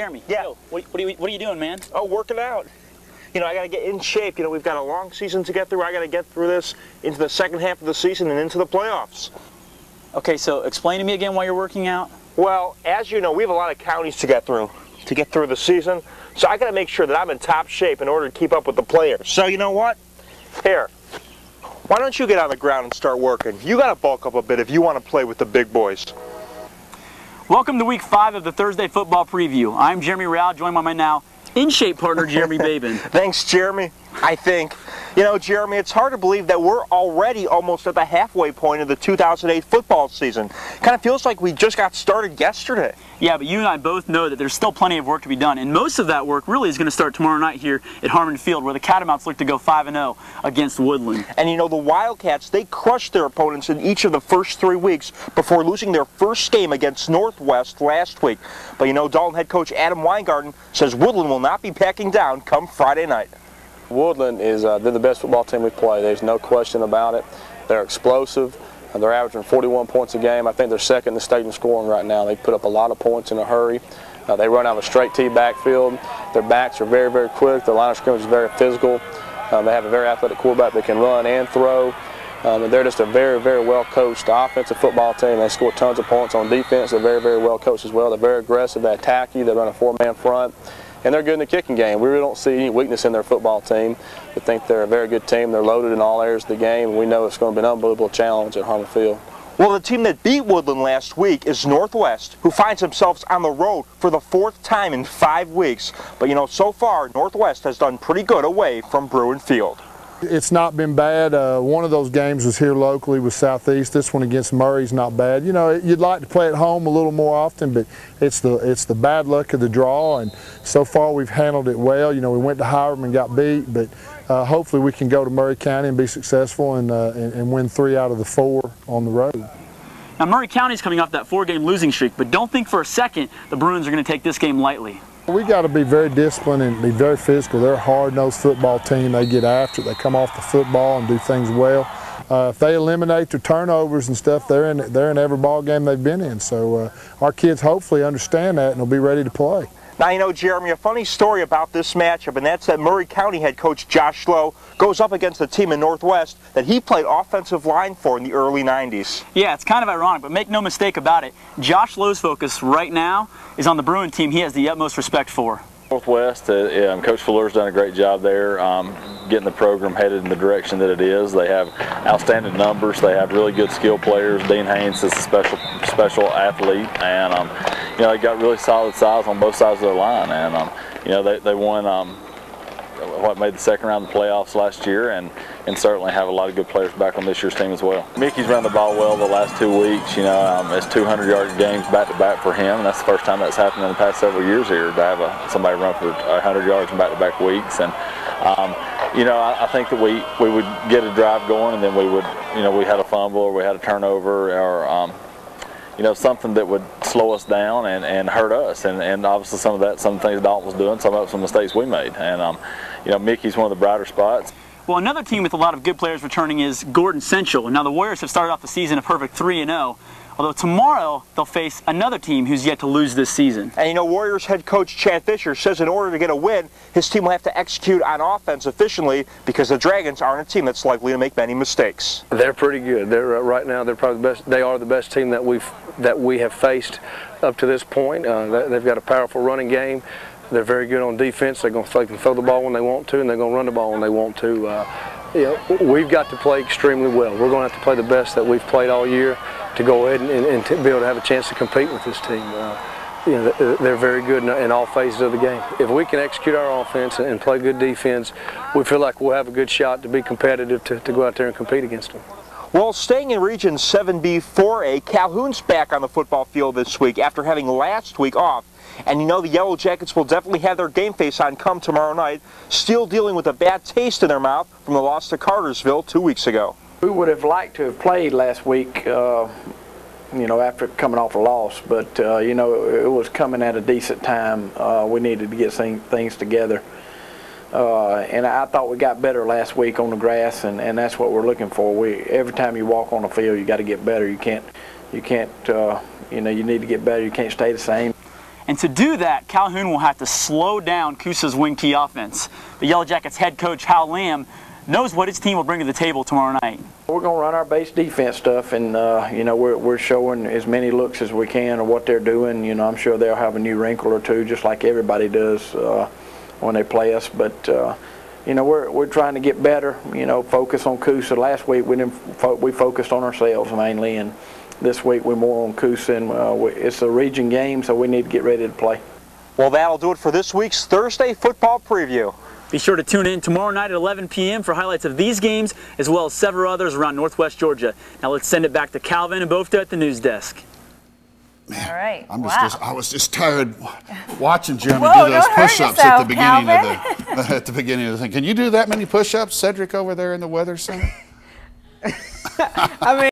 Jeremy. Yeah. Yo, what are you doing, man? Oh, working out. You know, I got to get in shape. You know, we've got a long season to get through. I got to get through this into the second half of the season and into the playoffs. Okay, so explain to me again why you're working out. Well, as you know, we have a lot of counties to get through the season. So I got to make sure that I'm in top shape in order to keep up with the players. So you know what? Here, why don't you get on the ground and start working? You got to bulk up a bit if you want to play with the big boys. Welcome to week 5 of the Thursday Football Preview. I'm Jeremy Rao, joined by my now in-shape partner, Jeremy Babin. Thanks, Jeremy. I think. You know, Jeremy, it's hard to believe that we're already almost at the halfway point of the 2008 football season. Kind of feels like we just got started yesterday. Yeah, but you and I both know that there's still plenty of work to be done, and most of that work really is going to start tomorrow night here at Harmon Field, where the Catamounts look to go 5-0 against Woodland. And you know, the Wildcats, they crushed their opponents in each of the first 3 weeks before losing their first game against Northwest last week. But you know, Dalton head coach Adam Weingarten says Woodland will not be backing down come Friday night. Woodland is they're the best football team we play. There's no question about it. They're explosive. They're averaging 41 points a game. I think they're second in the state in scoring right now. They put up a lot of points in a hurry. They run out of a straight T backfield. Their backs are very, very quick. Their line of scrimmage is very physical. They have a very athletic quarterback that can run and throw. And they're just a very, very well-coached offensive football team. They score tons of points on defense. They're very, very well-coached as well. They're very aggressive. They attack you. They run a 4-man front. And they're good in the kicking game. We really don't see any weakness in their football team. We think they're a very good team. They're loaded in all areas of the game, and we know it's going to be an unbelievable challenge at Harmon Field. Well, the team that beat Woodland last week is Northwest, who finds themselves on the road for the 4th time in 5 weeks. But you know, so far, Northwest has done pretty good away from Bruin Field. It's not been bad. One of those games was here locally with Southeast. This one against Murray's not bad. You know, you'd like to play at home a little more often, but it's the bad luck of the draw, and so far we've handled it well. You know, we went to Hiram and got beat, but hopefully we can go to Murray County and be successful and win 3 out of the 4 on the road. Now, Murray County's coming off that 4-game losing streak, but don't think for a second the Bruins are going to take this game lightly. We got to be very disciplined and be very physical. They're a hard-nosed football team. They get after it. They come off the football and do things well. If they eliminate their turnovers and stuff, they're in every ball game they've been in. So our kids hopefully understand that and will be ready to play. Now, you know, Jeremy, a funny story about this matchup, and that's that Murray County head coach Josh Lowe goes up against a team in Northwest that he played offensive line for in the early 90s. Yeah, it's kind of ironic, but make no mistake about it. Josh Lowe's focus right now is on the Bruin team he has the utmost respect for. Northwest, Coach Fuller's done a great job there getting the program headed in the direction that it is. They have outstanding numbers. They have really good skill players. Dean Haynes is a special athlete, and you know, they got really solid size on both sides of their line. And you know, they won what made the second round of the playoffs last year, and certainly have a lot of good players back on this year's team as well. Mickey's run the ball well the last 2 weeks. You know, it's 200-yard games back-to-back for him, and that's the first time that's happened in the past several years here, to have somebody run for 100 yards in back-to-back weeks. And you know, I think that we would get a drive going, and then we would, you know, we had a fumble or we had a turnover or you know, something that would slow us down and hurt us. And obviously some things Dalton was doing, some mistakes we made. And you know, Mickey's one of the brighter spots. Well, another team with a lot of good players returning is Gordon Central. Now, the Warriors have started off the season a perfect 3-0, although tomorrow they'll face another team who's yet to lose this season. And you know, Warriors head coach Chad Fisher says in order to get a win, his team will have to execute on offense efficiently because the Dragons aren't a team that's likely to make many mistakes. They're pretty good. They're right now they're probably the best. They are the best team that we have faced up to this point. They've got a powerful running game. They're very good on defense. They can throw the ball when they want to, and they're going to run the ball when they want to. You know, we've got to play extremely well. We're going to have to play the best that we've played all year to go ahead and to be able to have a chance to compete with this team. You know, they're very good in all phases of the game. If we can execute our offense and play good defense, we feel like we'll have a good shot to be competitive to go out there and compete against them. Well, staying in Region 7B 4A, Calhoun's back on the football field this week after having last week off. And you know, the Yellow Jackets will definitely have their game face on come tomorrow night, still dealing with a bad taste in their mouth from the loss to Cartersville 2 weeks ago. We would have liked to have played last week, you know, after coming off a loss, but you know, it was coming at a decent time. We needed to get things together. And I thought we got better last week on the grass, and that's what we're looking for. Every time you walk on the field, you got to get better. You can't, you know, you need to get better. You can't stay the same. And to do that, Calhoun will have to slow down Coosa's wing T offense. The Yellow Jackets head coach Hal Lamb knows what his team will bring to the table tomorrow night. We're going to run our base defense stuff, and you know, we're showing as many looks as we can of what they're doing. You know, I'm sure they'll have a new wrinkle or two, just like everybody does when they play us. But you know, we're trying to get better. You know, focus on Coosa. Last week we focused on ourselves mainly, and this week we're more on Coosa. And it's a region game, so we need to get ready to play. Well, that'll do it for this week's Thursday football preview. Be sure to tune in tomorrow night at 11 p.m. for highlights of these games, as well as several others around Northwest Georgia. Now let's send it back to Calvin and Bofta at the news desk. Man, all right. I was just tired watching Jeremy Whoa, do those push-ups at the beginning Calvin. of the thing. Can you do that many push-ups, Cedric, over there in the weather center? I mean.